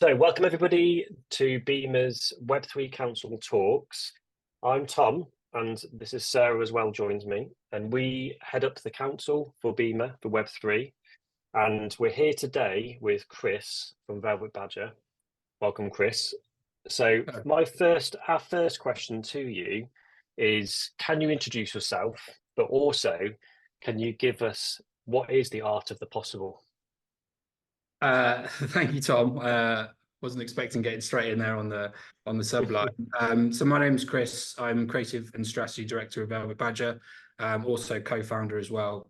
So, welcome everybody to BIMA's Web3 Council Talks. I'm Tom, and this is Sarah as well joins me, and we head up the council for BIMA for Web3. And we're here today with Chris from Velvet Badger. Welcome, Chris. So, our first question to you is: can you introduce yourself, but also can you give us what is the art of the possible? Thank you, Tom. Wasn't expecting getting straight in there on the subline. So my name's Chris. I'm creative and strategy director of Velvet Badger. Also co-founder as well.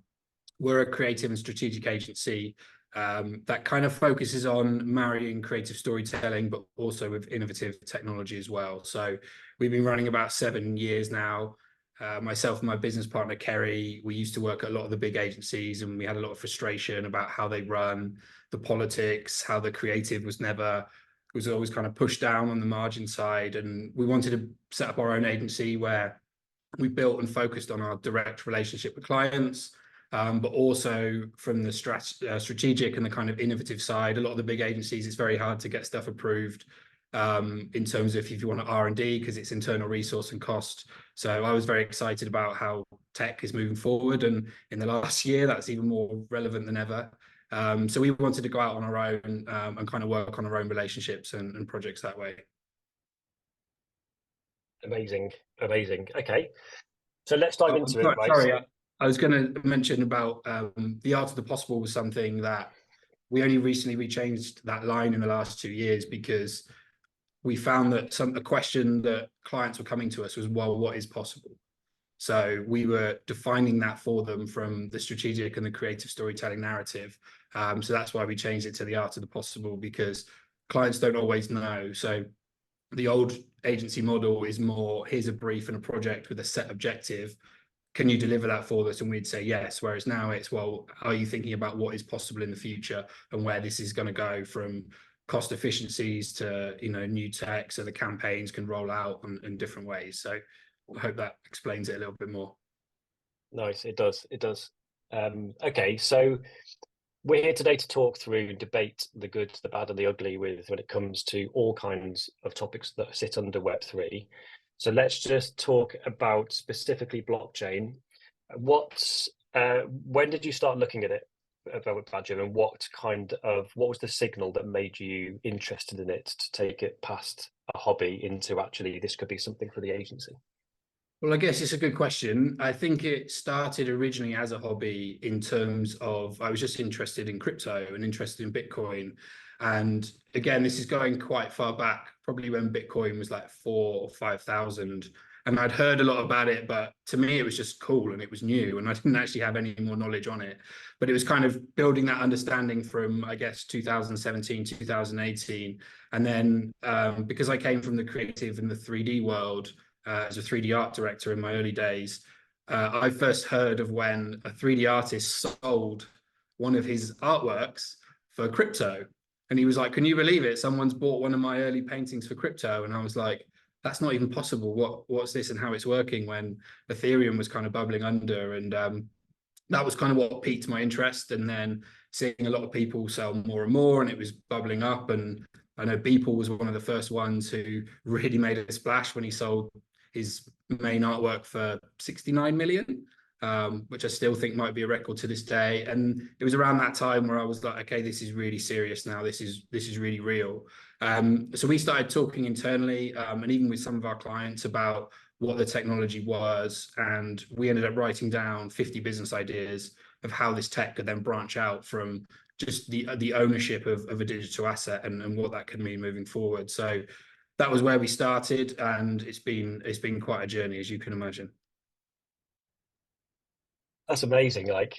We're a creative and strategic agency that kind of focuses on marrying creative storytelling, but also with innovative technology as well. So we've been running about 7 years now. Myself and my business partner, Kerry, we used to work at a lot of the big agencies, and we had a lot of frustration about how they run, the politics, how the creative was always kind of pushed down on the margin side. And we wanted to set up our own agency where we built and focused on our direct relationship with clients, but also from the strategic and the kind of innovative side. A lot of the big agencies, it's very hard to get stuff approved in terms of if you want to R&D, because it's internal resource and cost. So I was very excited about how tech is moving forward, and in the last year that's even more relevant than ever. So we wanted to go out on our own and kind of work on our own relationships and projects that way. Amazing. Okay, so let's dive into it. Right? Sorry, I was going to mention about the art of the possible was something that we only recently changed that line in the last 2 years, because we found that a question that clients were coming to us was, well, what is possible? So we were defining that for them from the strategic and the creative storytelling narrative. So that's why we changed it to the art of the possible, because clients don't always know. So the old agency model is more, here's a brief and a project with a set objective. Can you deliver that for us? And we'd say yes. Whereas now it's, well, are you thinking about what is possible in the future and where this is going to go, from cost efficiencies to, new tech, so the campaigns can roll out in different ways. So I hope that explains it a little bit more. Nice, it does. Okay, so we're here today to talk through and debate the good, the bad, and the ugly when it comes to all kinds of topics that sit under Web3. So let's just talk about specifically blockchain. When did you start looking at it, Velvet Badger, and what was the signal that made you interested in it to take it past a hobby into actually this could be something for the agency? Well, I guess it's a good question. I think it started originally as a hobby in terms of I was just interested in crypto and interested in Bitcoin. And again, this is going quite far back, probably when Bitcoin was like 4,000 or 5,000. And I'd heard a lot about it, but to me, it was just cool and it was new, and I didn't actually have any more knowledge on it. But it was kind of building that understanding from, I guess, 2017, 2018. And then because I came from the creative and the 3D world, as a 3D art director in my early days, I first heard of when a 3D artist sold one of his artworks for crypto. And he was like, can you believe it? Someone's bought one of my early paintings for crypto. And I was like, that's not even possible. What's this and how it's working, when Ethereum was kind of bubbling under. And that was kind of what piqued my interest. And then seeing a lot of people sell more and more, and it was bubbling up. And I know Beeple was one of the first ones who really made a splash when he sold his main artwork for 69 million, which I still think might be a record to this day. And it was around that time where I was like, okay, this is really serious now. This is really real. So we started talking internally and even with some of our clients about what the technology was. And we ended up writing down 50 business ideas of how this tech could then branch out from just the ownership of a digital asset and what that could mean moving forward. So that was where we started, and it's been quite a journey, as you can imagine. That's amazing. I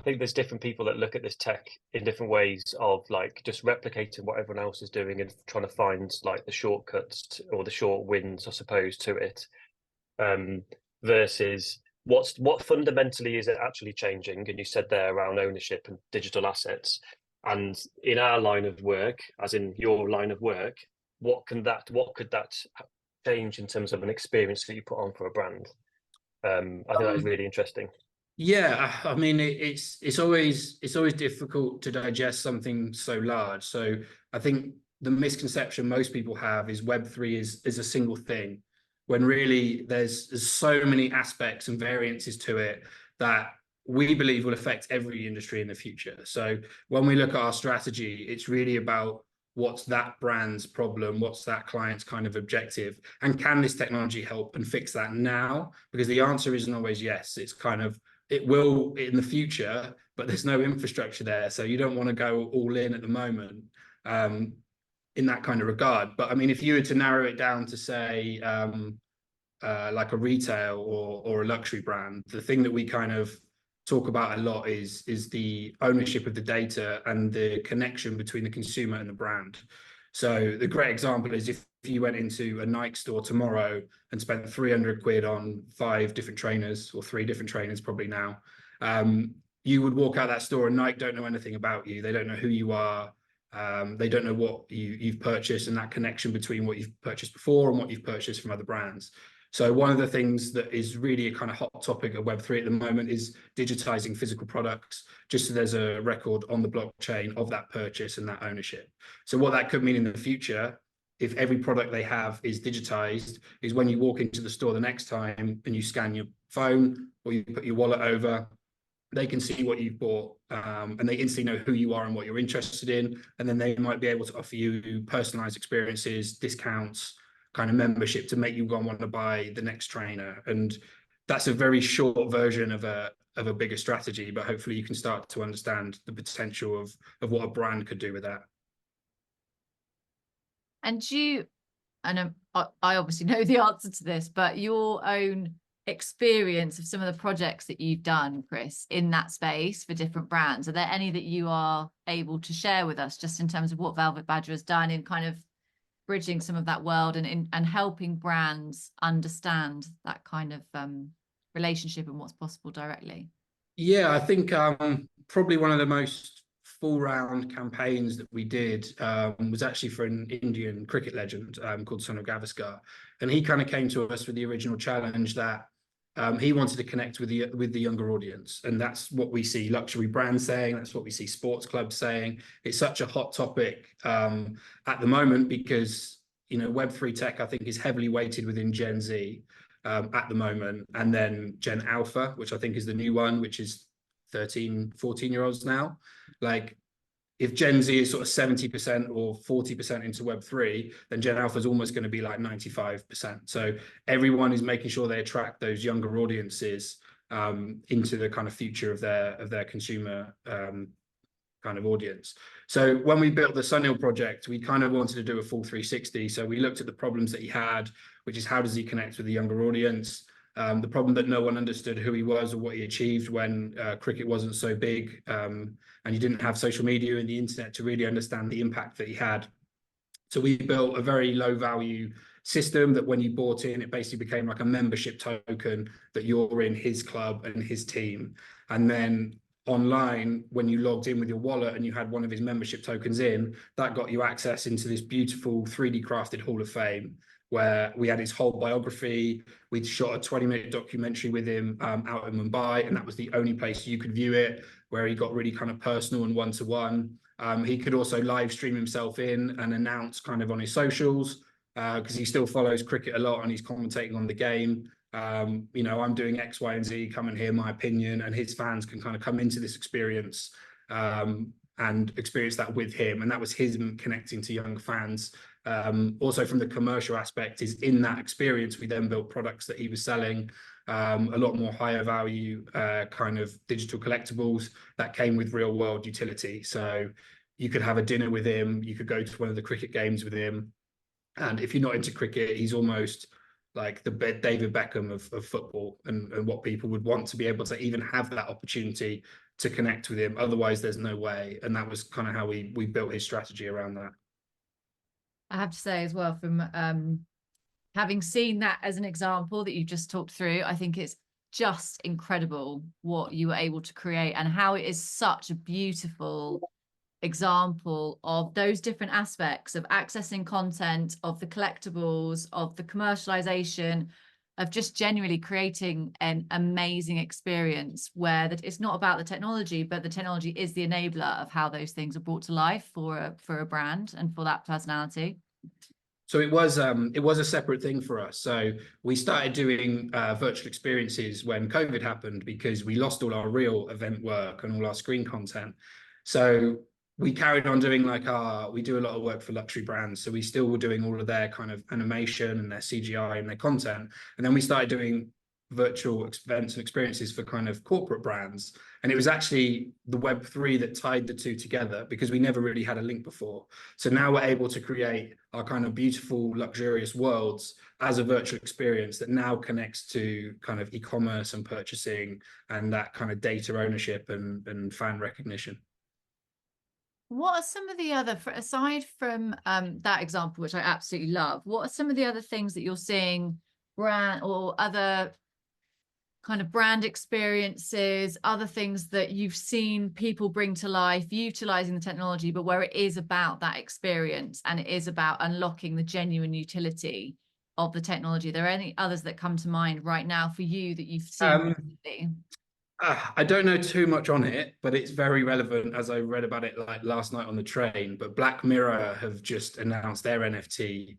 think there's different people that look at this tech in different ways of like just replicating what everyone else is doing and trying to find like the shortcuts or the short wins, I suppose, to it. Versus what fundamentally is it actually changing? And you said there around ownership and digital assets. And in our line of work, as in your line of work, what could that change in terms of an experience that you put on for a brand? I think that is really interesting. Yeah, I mean it's always difficult to digest something so large. So I think the misconception most people have is Web3 is a single thing, when really there's so many aspects and variances to it that we believe will affect every industry in the future. So when we look at our strategy, it's really about what's that brand's problem, what's that client's kind of objective, and can this technology help and fix that now? Because the answer isn't always yes. It's kind of it will in the future, but there's no infrastructure there. So you don't want to go all in at the moment in that kind of regard. But I mean, if you were to narrow it down to say like a retail or a luxury brand, the thing that we kind of talk about a lot is the ownership of the data and the connection between the consumer and the brand. So the great example is if you went into a Nike store tomorrow and spent 300 quid on 5 different trainers, or 3 different trainers probably now, you would walk out that store and Nike don't know anything about you. They don't know who you are. They don't know what you've purchased, and that connection between what you've purchased before and what you've purchased from other brands. So one of the things that is really a kind of hot topic at Web3 at the moment is digitizing physical products, just so there's a record on the blockchain of that purchase and that ownership. So what that could mean in the future, if every product they have is digitized, is when you walk into the store the next time and you scan your phone or you put your wallet over, they can see what you've bought, and they instantly know who you are and what you're interested in. And then they might be able to offer you personalized experiences, discounts, kind of membership to make you go and want to buy the next trainer. And that's a very short version of a bigger strategy, but hopefully you can start to understand the potential of what a brand could do with that. And I obviously know the answer to this, but your own experience of some of the projects that you've done, Chris, in that space for different brands, are there any that you are able to share with us, just in terms of what Velvet Badger has done in kind of bridging some of that world and helping brands understand that kind of relationship and what's possible directly? Yeah, I think probably one of the most full round campaigns that we did was actually for an Indian cricket legend called Sonu Gavaskar, and he kind of came to us with the original challenge that he wanted to connect with the younger audience, and that's what we see luxury brands saying. That's what we see sports clubs saying. It's such a hot topic at the moment because Web3 tech, I think, is heavily weighted within Gen Z at the moment, and then Gen Alpha, which I think is the new one, which is 13, 14-year-olds now. Like, if Gen Z is sort of 70% or 40% into Web3, then Gen Alpha is almost going to be like 95%. So everyone is making sure they attract those younger audiences into the kind of future of their consumer kind of audience. So when we built the Sunil project, we kind of wanted to do a full 360. So we looked at the problems that he had, which is how does he connect with the younger audience? The problem that no one understood who he was or what he achieved when cricket wasn't so big, and you didn't have social media and the internet to really understand the impact that he had. So we built a very low value system that when you bought in, it basically became like a membership token that you're in his club and his team. And then online, when you logged in with your wallet and you had one of his membership tokens in, that got you access into this beautiful 3D crafted Hall of Fame, where we had his whole biography. We'd shot a 20-minute documentary with him out in Mumbai, and that was the only place you could view it, where he got really kind of personal and one-to-one. He could also live stream himself in and announce kind of on his socials, because he still follows cricket a lot and he's commentating on the game. I'm doing X, Y, and Z, come and hear my opinion, and his fans can kind of come into this experience and experience that with him. And that was him connecting to young fans. Also from the commercial aspect is in that experience, we then built products that he was selling, a lot more higher value kind of digital collectibles that came with real world utility. So you could have a dinner with him, you could go to one of the cricket games with him. And if you're not into cricket, he's almost like the David Beckham of football, and what people would want to be able to even have that opportunity to connect with him. Otherwise, there's no way. And that was kind of how we built his strategy around that. I have to say as well, from having seen that as an example that you just talked through, I think it's just incredible what you were able to create and how it is such a beautiful example of those different aspects of accessing content, of the collectibles, of the commercialization, of just genuinely creating an amazing experience where that it's not about the technology, but the technology is the enabler of how those things are brought to life for a brand and for that personality? So it was a separate thing for us. So we started doing virtual experiences when COVID happened, because we lost all our real event work and all our screen content. So we carried on doing we do a lot of work for luxury brands. So we still were doing all of their kind of animation and their CGI and their content. And then we started doing virtual events and experiences for kind of corporate brands. And it was actually the Web3 that tied the two together, because we never really had a link before. So now we're able to create our kind of beautiful, luxurious worlds as a virtual experience that now connects to kind of e-commerce and purchasing and that kind of data ownership and fan recognition. What are some of the other, aside from that example, which I absolutely love, what are some of the other things that you're seeing brand or other kind of brand experiences, other things that you've seen people bring to life utilizing the technology, but where it is about that experience and it is about unlocking the genuine utility of the technology? Are there any others that come to mind right now for you that you've seen recently? I don't know too much on it, but it's very relevant, as I read about it like last night on the train. But Black Mirror have just announced their NFT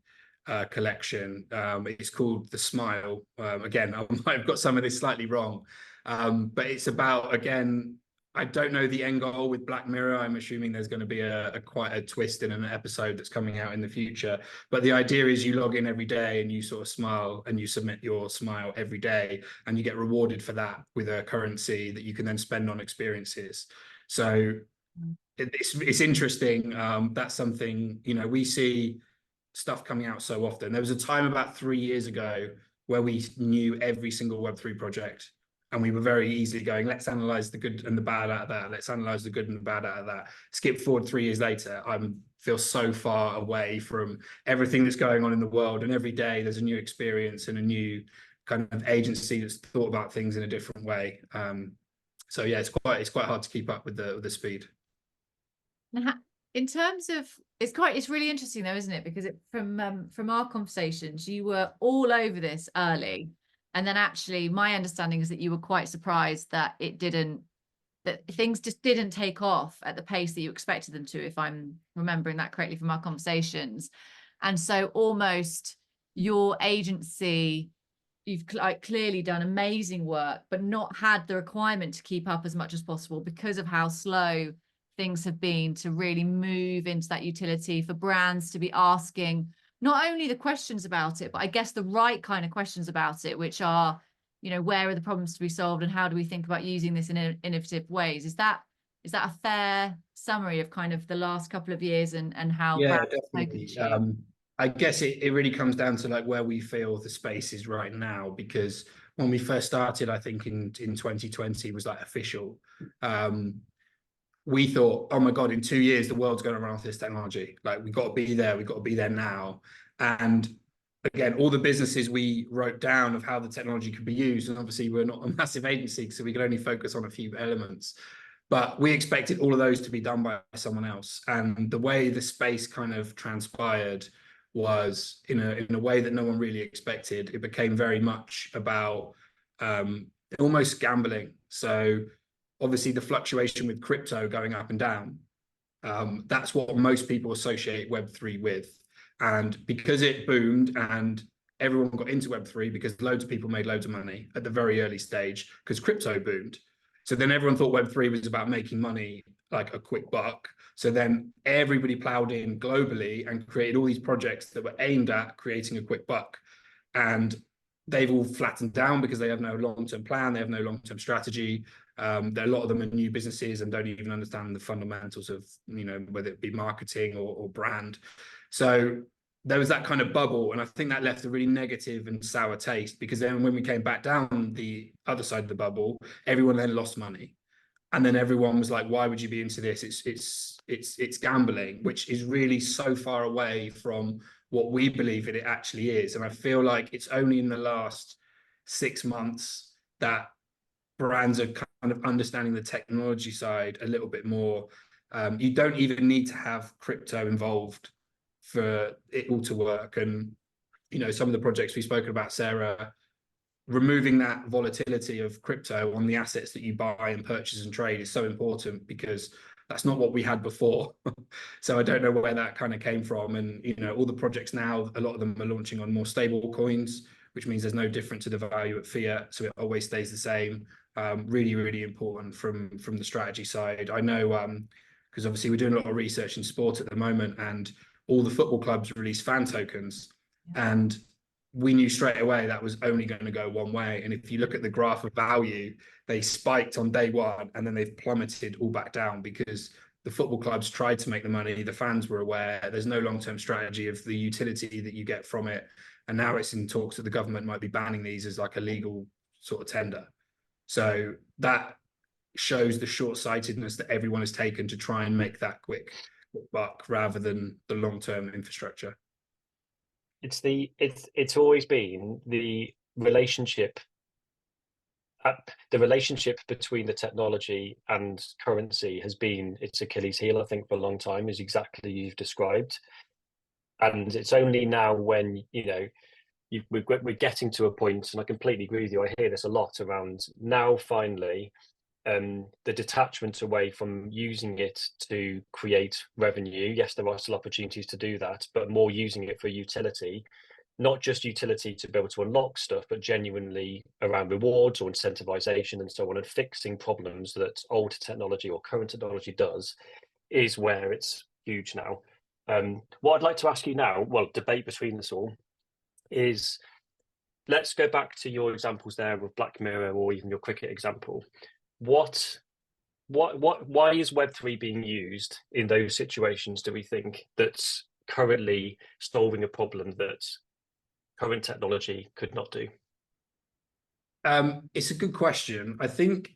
collection. It's called The Smile. Again, I might have got some of this slightly wrong, but it's about, again, I don't know the end goal with Black Mirror. I'm assuming there's going to be a quite a twist in an episode that's coming out in the future. But the idea is you log in every day and you sort of smile and you submit your smile every day, and you get rewarded for that with a currency that you can then spend on experiences. So it's interesting. That's something, you know, we see stuff coming out so often. There was a time about 3 years ago where we knew every single Web3 project, and we were very easily going, let's analyze the good and the bad out of that. Let's analyze the good and the bad out of that. Skip forward 3 years later, I feel so far away from everything that's going on in the world. And every day there's a new experience and a new kind of agency that's thought about things in a different way. So yeah, it's quite hard to keep up with the speed. Now, in terms of, it's really interesting though, isn't it? Because from our conversations, you were all over this early. And then actually my understanding is that you were quite surprised that that things just didn't take off at the pace that you expected them to, if I'm remembering that correctly from our conversations. And so almost your agency, you've clearly done amazing work, but not had the requirement to keep up as much as possible because of how slow things have been to really move into that utility, for brands to be asking not only the questions about it, but I guess the right kind of questions about it, which are, you know, where are the problems to be solved and how do we think about using this in innovative ways? Is that a fair summary of kind of the last couple of years and how brands definitely. I guess it really comes down to like where we feel the space is right now, because when we first started, I think in 2020 was like official. We thought, oh my God, in 2 years, the world's going to run off this technology. Like, we've got to be there now. And again, all the businesses we wrote down of how the technology could be used, and obviously we're not a massive agency, so we could only focus on a few elements. But we expected all of those to be done by someone else. And the way the space kind of transpired was in a way that no one really expected. It became very much about almost gambling. So obviously the fluctuation with crypto going up and down, that's what most people associate Web3 with. And because it boomed and everyone got into Web3 because loads of people made loads of money at the very early stage because crypto boomed. So then everyone thought Web3 was about making money, like a quick buck. So then everybody plowed in globally and created all these projects that were aimed at creating a quick buck. And they've all flattened down because they have no long-term plan, they have no long-term strategy. A lot of them are new businesses and don't even understand the fundamentals of, you know, whether it be marketing or brand. So there was that kind of bubble, and I think that left a really negative and sour taste, because then when we came back down the other side of the bubble, everyone then lost money, and then everyone was like, "Why would you be into this? It's gambling," which is really so far away from what we believe it actually is. And I feel like it's only in the last 6 months that brands are kind of understanding the technology side a little bit more. You don't even need to have crypto involved for it all to work. And, you know, some of the projects we've spoken about, Sarah, removing that volatility of crypto on the assets that you buy and purchase and trade is so important, because that's not what we had before. So I don't know where that kind of came from. And, you know, all the projects now, a lot of them are launching on more stable coins, which means there's no difference to the value at fiat. So it always stays the same. Really, really important from the strategy side. I know, because obviously we're doing a lot of research in sport at the moment, and all the football clubs release fan tokens. And we knew straight away that was only going to go one way. And if you look at the graph of value, they spiked on day one and then they've plummeted all back down, because the football clubs tried to make the money, the fans were aware, there's no long-term strategy of the utility that you get from it. And now it's in talks that the government might be banning these as like a legal sort of tender. So that shows the short-sightedness that everyone has taken to try and make that quick buck rather than the long-term infrastructure. It's always been the relationship between the technology and currency has been its Achilles heel, I think, for a long time, is exactly you've described. And it's only now when, you know, we're getting to a point, and I completely agree with you, I hear this a lot around now, finally, the detachment away from using it to create revenue. Yes, there are still opportunities to do that, but more using it for utility, not just utility to be able to unlock stuff, but genuinely around rewards or incentivization and so on, and fixing problems that old technology or current technology does, is where it's huge now. What I'd like to ask you now, well, debate between us all, is let's go back to your examples there with Black Mirror, or even your cricket example. Why is Web3 being used in those situations, do we think, that's currently solving a problem that current technology could not do? It's a good question. I think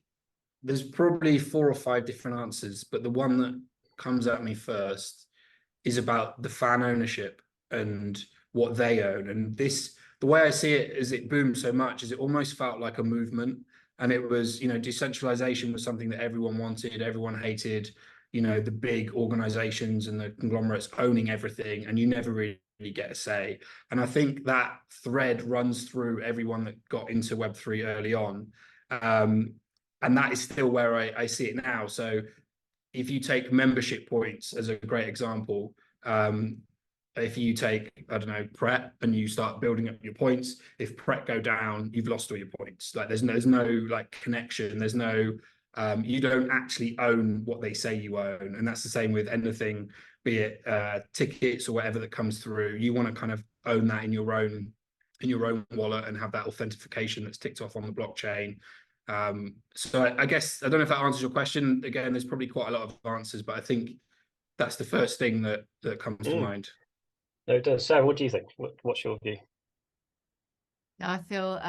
there's probably 4 or 5 different answers, but the one that comes at me first is about the fan ownership and what they own. And this, the way I see it, is it boomed so much, is it almost felt like a movement. And it was, you know, decentralization was something that everyone wanted, everyone hated, you know, the big organizations and the conglomerates owning everything, and you never really get a say. And I think that thread runs through everyone that got into Web3 early on. And that is still where I see it now. So if you take membership points as a great example, if you take, I don't know, Pret, and you start building up your points, if Pret go down, you've lost all your points. Like there's no like connection. There's no, you don't actually own what they say you own. And that's the same with anything, be it tickets or whatever that comes through. You want to kind of own that in your own wallet and have that authentication that's ticked off on the blockchain. So I guess, I don't know if that answers your question. Again, there's probably quite a lot of answers, but I think that's the first thing that comes to mind. No, it does. Sarah, what do you think? What's your view? I feel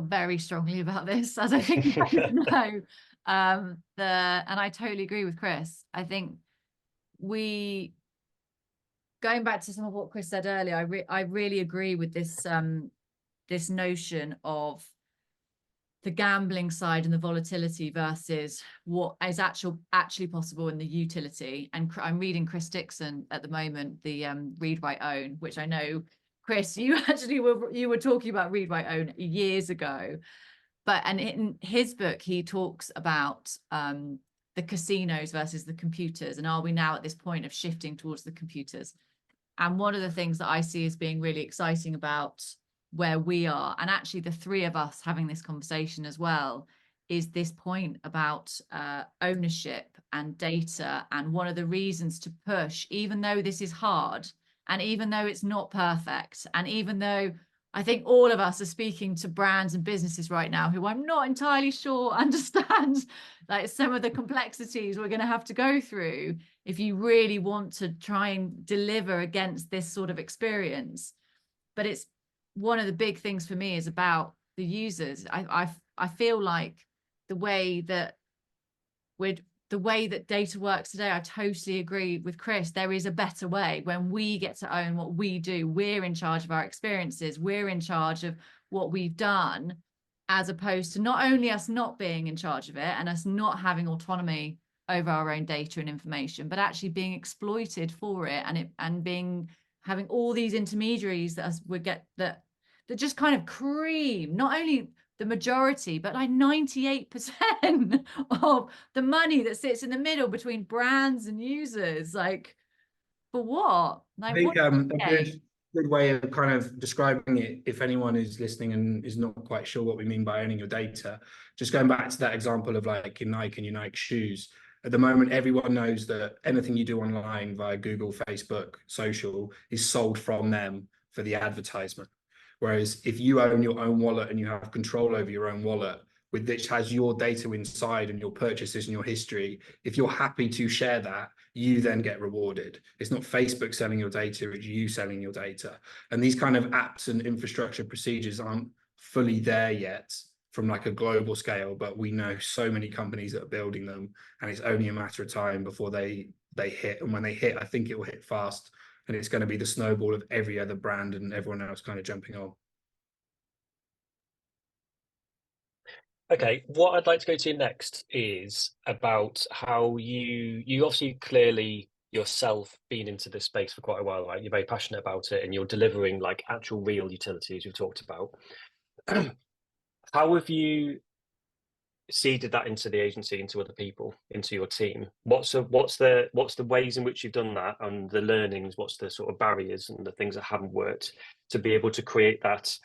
very strongly about this, as I think you guys know. And I totally agree with Chris. I think going back to some of what Chris said earlier, I really agree with this this notion of the gambling side and the volatility versus what is actually possible in the utility. And I'm reading Chris Dixon at the moment, the Read Write Own, which I know, Chris, you were talking about Read Write Own years ago. And in his book, he talks about the casinos versus the computers, and are we now at this point of shifting towards the computers? And one of the things that I see as being really exciting about where we are, and actually the three of us having this conversation as well, is this point about ownership and data. And one of the reasons to push, even though this is hard, and even though it's not perfect, and even though I think all of us are speaking to brands and businesses right now who I'm not entirely sure understand like some of the complexities we're going to have to go through if you really want to try and deliver against this sort of experience. But it's one of the big things for me is about the users. I feel like the way that data works today, I totally agree with Chris. There is a better way when we get to own what we do. We're in charge of our experiences. We're in charge of what we've done, as opposed to not only us not being in charge of it and us not having autonomy over our own data and information, but actually being exploited for it, and having all these intermediaries that just kind of cream not only the majority, but like 98% of the money that sits in the middle between brands and users, like for what? Like, I think what a good way of kind of describing it, if anyone is listening and is not quite sure what we mean by owning your data, just going back to that example of like your Nike and your Nike shoes. At the moment, everyone knows that anything you do online via Google, Facebook, social is sold from them for the advertisement. Whereas if you own your own wallet and you have control over your own wallet, with which has your data inside and your purchases and your history, if you're happy to share that, you then get rewarded. It's not Facebook selling your data, it's you selling your data. And these kind of apps and infrastructure procedures aren't fully there yet from like a global scale, but we know so many companies that are building them, and it's only a matter of time before they hit. And when they hit, I think it will hit fast, and it's going to be the snowball of every other brand and everyone else kind of jumping on. Okay, what I'd like to go to next is about how you obviously clearly yourself been into this space for quite a while, right? You're very passionate about it and you're delivering like actual real utilities we've talked about. How have you seeded that into the agency, into other people, into your team? What's the ways in which you've done that and the learnings? What's the sort of barriers and the things that haven't worked to be able to create that?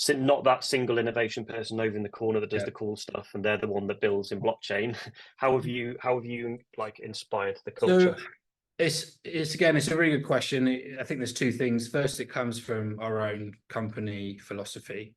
Not that single innovation person over in the corner that does the cool stuff and they're the one that builds in blockchain. How have you like inspired the culture? So it's again, it's a really good question. I think there's two things. First, it comes from our own company philosophy,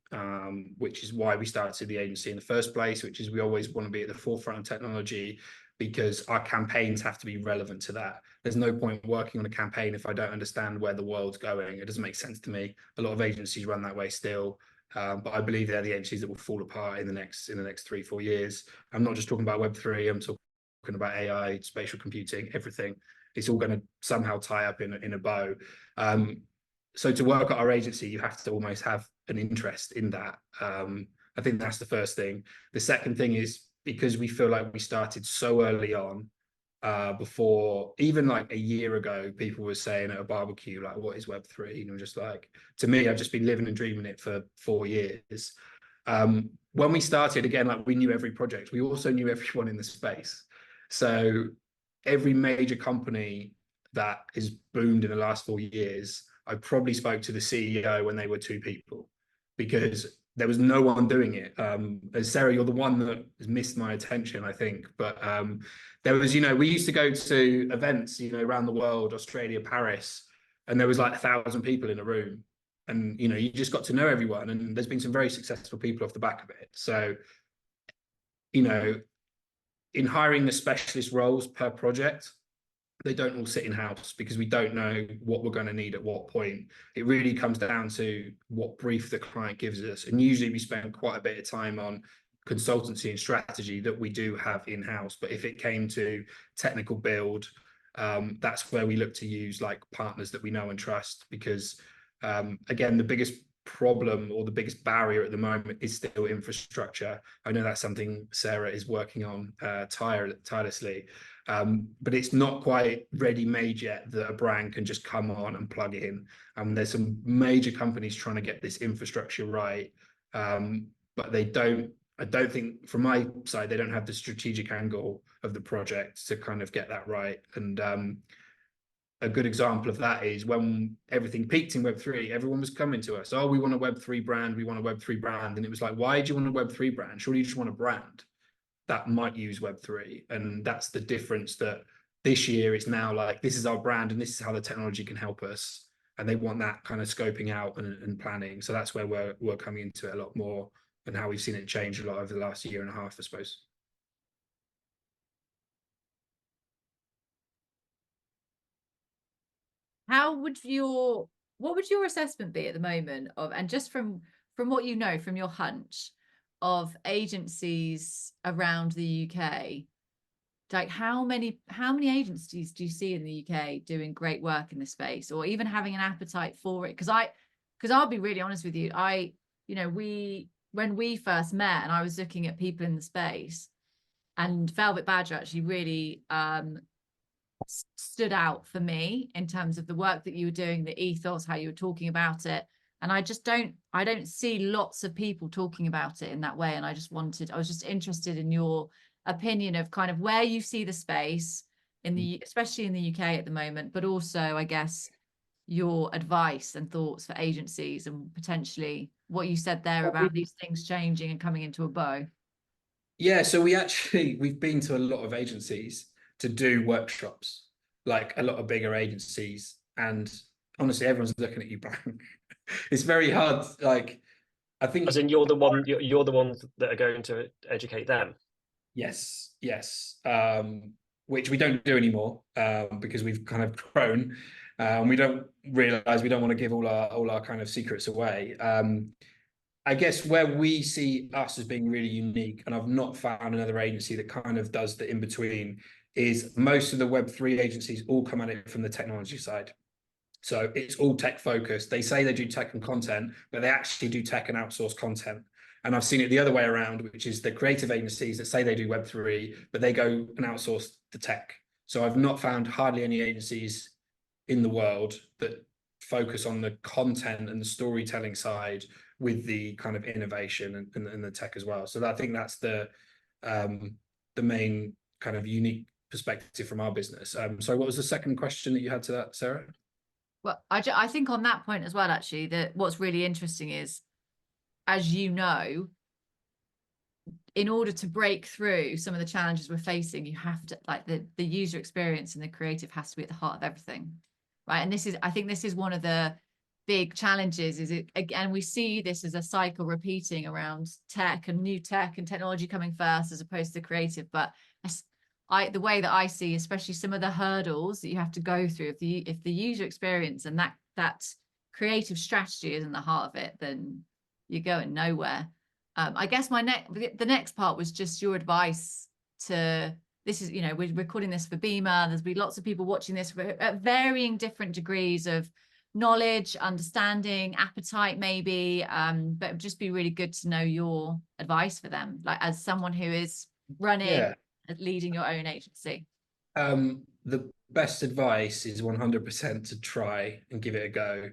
which is why we started the agency in the first place, which is we always want to be at the forefront of technology because our campaigns have to be relevant to that. There's no point working on a campaign if I don't understand where the world's going. It doesn't make sense to me. A lot of agencies run that way still. But I believe they're the agencies that will fall apart in the next 3-4 years. I'm not just talking about Web3. I'm talking about AI, spatial computing, everything. It's all going to somehow tie up in a bow. So to work at our agency, you have to almost have an interest in that. I think that's the first thing. The second thing is because we feel like we started so early on, before even like a year ago, people were saying at a barbecue, like, what is Web3? And I'm just like, to me, I've just been living and dreaming it for 4 years. When we started, again, like we knew every project, we also knew everyone in the space. So every major company that is boomed in the last 4 years, I probably spoke to the CEO when they were 2 people because there was no one doing it. As Sarah, you're the one that has missed my attention, I think. But there was, we used to go to events, around the world, Australia, Paris, and there was like 1,000 people in a room. And, you just got to know everyone. And there's been some very successful people off the back of it. So, in hiring the specialist roles per project, they don't all sit in-house because we don't know what we're going to need at what point. It really comes down to what brief the client gives us. And usually we spend quite a bit of time on consultancy and strategy that we do have in-house. But if it came to technical build, that's where we look to use like partners that we know and trust because, again, the biggest problem or the biggest barrier at the moment is still infrastructure. I know that's something Sarah is working on tirelessly. But it's not quite ready-made yet that a brand can just come on and plug in. There's some major companies trying to get this infrastructure right, but I don't think, from my side, they don't have the strategic angle of the project to kind of get that right. And a good example of that is when everything peaked in Web3, everyone was coming to us, oh, we want a Web3 brand, we want a Web3 brand. And it was like, why do you want a Web3 brand? Surely you just want a brand that might use Web3. And that's the difference, that this year it's now like, this is our brand and this is how the technology can help us. And they want that kind of scoping out and planning. So that's where we're coming into it a lot more and how we've seen it change a lot over the last year and a half, I suppose. What would your assessment be at the moment of, and just from what you know, from your hunch of agencies around the UK, like how many agencies do you see in the UK doing great work in this space, or even having an appetite for it? Because I'll be really honest with you, when we first met and I was looking at people in the space, and Velvet Badger actually really stood out for me in terms of the work that you were doing, the ethos, how you were talking about it. And I don't see lots of people talking about it in that way. And I was just interested in your opinion of kind of where you see the space especially in the UK at the moment, but also, I guess, your advice and thoughts for agencies and potentially what you said there about these things changing and coming into a bow. Yeah, so we've been to a lot of agencies to do workshops, like a lot of bigger agencies, and honestly, everyone's looking at you blank. It's very hard. Like, I think, as in you're the ones that are going to educate them. yes, which we don't do anymore, because we've kind of grown, and we don't realize we don't want to give all our kind of secrets away. I guess where we see us as being really unique, and I've not found another agency that kind of does the in-between, is most of the Web3 agencies all come at it from the technology side. So it's all tech focused. They say they do tech and content, but they actually do tech and outsource content. And I've seen it the other way around, which is the creative agencies that say they do Web3, but they go and outsource the tech. So I've not found hardly any agencies in the world that focus on the content and the storytelling side with the kind of innovation and the tech as well. So I think that's the main kind of unique perspective from our business. So what was the second question that you had to that, Sarah? Well, I think on that point as well, actually, that what's really interesting is, as you know, in order to break through some of the challenges we're facing, you have to, like, the user experience and the creative has to be at the heart of everything, right? And I think this is one of the big challenges, is it, again, we see this as a cycle repeating around tech and new tech and technology coming first as opposed to creative. But the way that I see, especially some of the hurdles that you have to go through, if the user experience and that creative strategy is in the heart of it, then you're going nowhere. I guess the next part was just your advice to, this is, we're recording this for BIMA. There's been lots of people watching this at varying different degrees of knowledge, understanding, appetite, maybe. But it'd just be really good to know your advice for them, like as someone who is running, leading your own agency. The best advice is 100% to try and give it a go.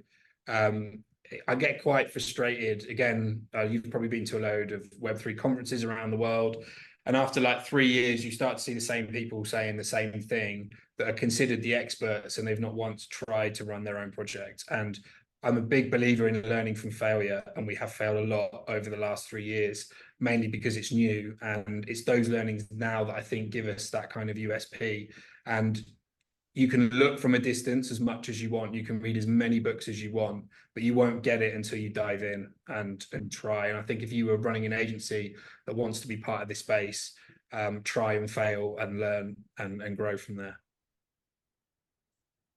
I get quite frustrated. Again, you've probably been to a load of Web3 conferences around the world. And after like 3 years, you start to see the same people saying the same thing that are considered the experts, and they've not once tried to run their own project. And I'm a big believer in learning from failure, and we have failed a lot over the last 3 years, mainly because it's new. And it's those learnings now that I think give us that kind of USP. And you can look from a distance as much as you want. You can read as many books as you want, but you won't get it until you dive in and try. And I think if you were running an agency that wants to be part of this space, try and fail and learn and grow from there.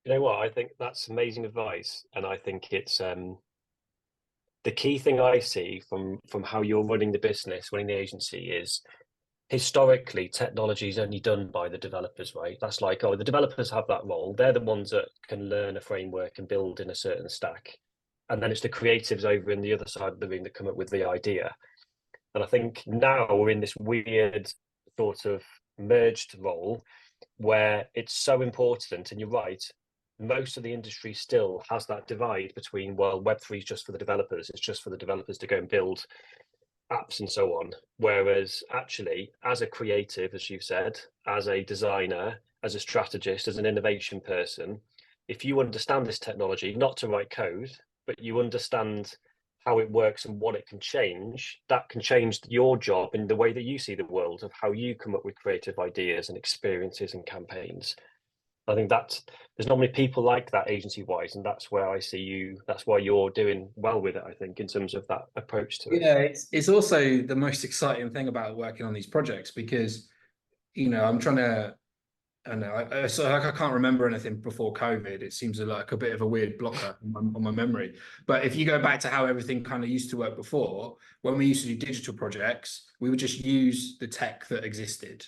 You know what? I think that's amazing advice, and I think it's the key thing I see from how you're running the business, running the agency, is historically technology is only done by the developers, right? That's like, oh, the developers have that role. They're the ones that can learn a framework and build in a certain stack. And then it's the creatives over in the other side of the room that come up with the idea. And I think now we're in this weird sort of merged role where it's so important. And you're right, most of the industry still has that divide between, well, Web3 is just for the developers. It's just for the developers to go and build apps and so on. Whereas actually, as a creative, as you've said, as a designer, as a strategist, as an innovation person, if you understand this technology, not to write code, but you understand how it works and what it can change, that can change your job in the way that you see the world, of how you come up with creative ideas and experiences and campaigns. I think that there's not many people like that agency wise, and that's where I see you. That's why you're doing well with it, I think, in terms of that approach to it. Yeah, it's also the most exciting thing about working on these projects, because I'm trying to, I know, so I can't remember anything before COVID. It seems like a bit of a weird blocker on my memory. But if you go back to how everything kind of used to work before, when we used to do digital projects, we would just use the tech that existed.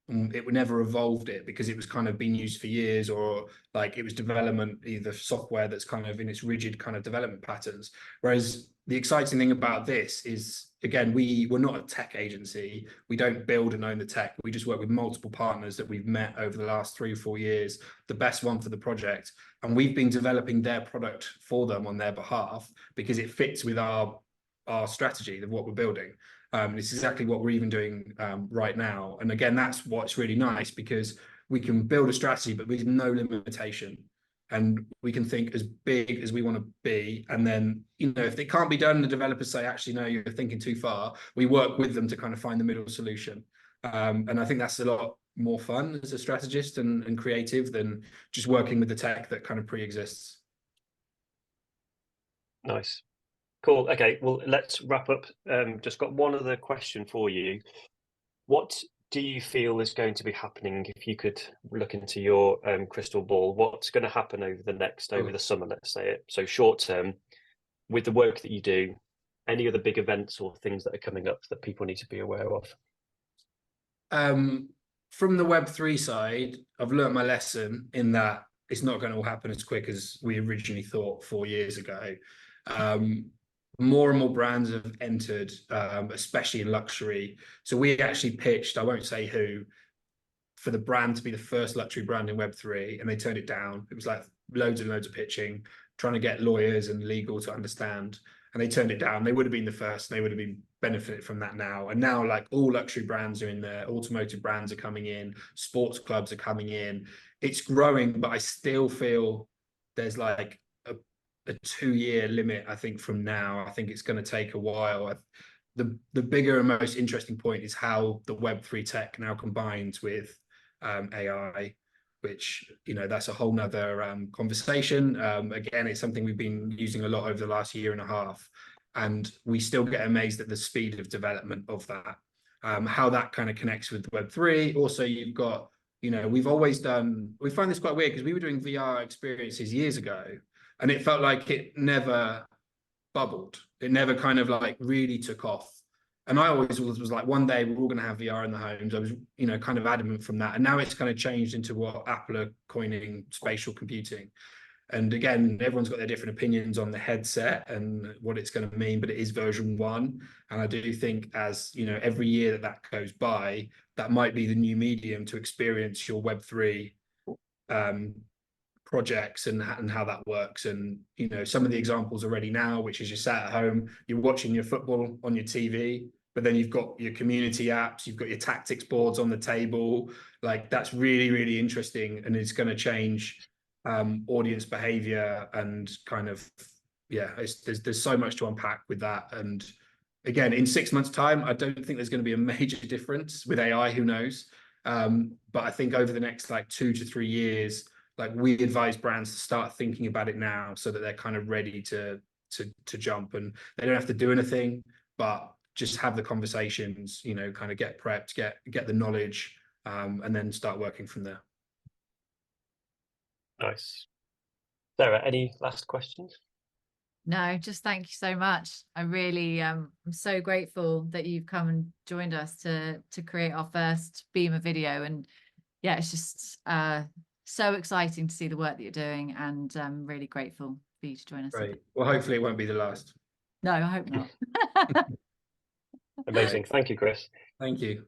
it never evolved it because it was kind of being used for years, or like it was development, either software that's kind of in its rigid kind of development patterns. Whereas the exciting thing about this is, again, we're not a tech agency. We don't build and own the tech. We just work with multiple partners that we've met over the last 3 or 4 years, the best one for the project. And we've been developing their product for them on their behalf because it fits with our strategy of what we're building. It's exactly what we're even doing right now. And again, that's what's really nice, because we can build a strategy, but with no limitation. And we can think as big as we want to be. And then, you know, if it can't be done, the developers say, actually, no, you're thinking too far. We work with them to kind of find the middle solution. And I think that's a lot more fun as a strategist and creative than just working with the tech that kind of pre-exists. Nice. Cool. Okay, well, let's wrap up. Just got one other question for you. What do you feel is going to be happening, if you could look into your crystal ball? What's going to happen over the summer, let's say it? So short term, with the work that you do, any other big events or things that are coming up that people need to be aware of? From the Web3 side, I've learned my lesson in that it's not going to happen as quick as we originally thought 4 years ago. More and more brands have entered, especially in luxury. So we actually pitched, I won't say who, for the brand to be the first luxury brand in Web3, and they turned it down. It was like loads and loads of pitching, trying to get lawyers and legal to understand, and they turned it down. They would have been the first, and they would have been benefited from that now. And now, like, all luxury brands are in there, automotive brands are coming in, sports clubs are coming in. It's growing, but I still feel there's like a 2-year limit, I think, from now. I think it's going to take a while. The bigger and most interesting point is how the Web3 tech now combines with AI, which, you know, that's a whole nother conversation. Again, it's something we've been using a lot over the last 1.5 years, and we still get amazed at the speed of development of that. How that kind of connects with Web3. Also, you've got, you know, we find this quite weird because we were doing VR experiences years ago, and it felt like it never bubbled. It never kind of like really took off. And I always was like, one day we're all going to have VR in the homes. I was, you know, kind of adamant from that. And now it's kind of changed into what Apple are coining spatial computing. And again, everyone's got their different opinions on the headset and what it's going to mean, but it is version 1. And I do think, as you know, every year that goes by, that might be the new medium to experience your Web3 projects and how that works. And, you know, some of the examples already now, which is you're sat at home, you're watching your football on your TV, but then you've got your community apps, you've got your tactics boards on the table. Like, that's really, really interesting, and it's going to change audience behavior and kind of, yeah, there's so much to unpack with that. And again, in 6 months' time, I don't think there's going to be a major difference with AI, who knows. But I think over the next like 2 to 3 years, like, we advise brands to start thinking about it now, so that they're kind of ready to jump, and they don't have to do anything, but just have the conversations, you know, kind of get prepped, get the knowledge, and then start working from there. Nice. Sarah, any last questions? No, just thank you so much. I really I'm so grateful that you've come and joined us to create our first BIMA video. And yeah, it's just so exciting to see the work that you're doing, and I'm really grateful for you to join us. Great. Well, hopefully it won't be the last. No, I hope not. Amazing. Thank you, Chris. Thank you.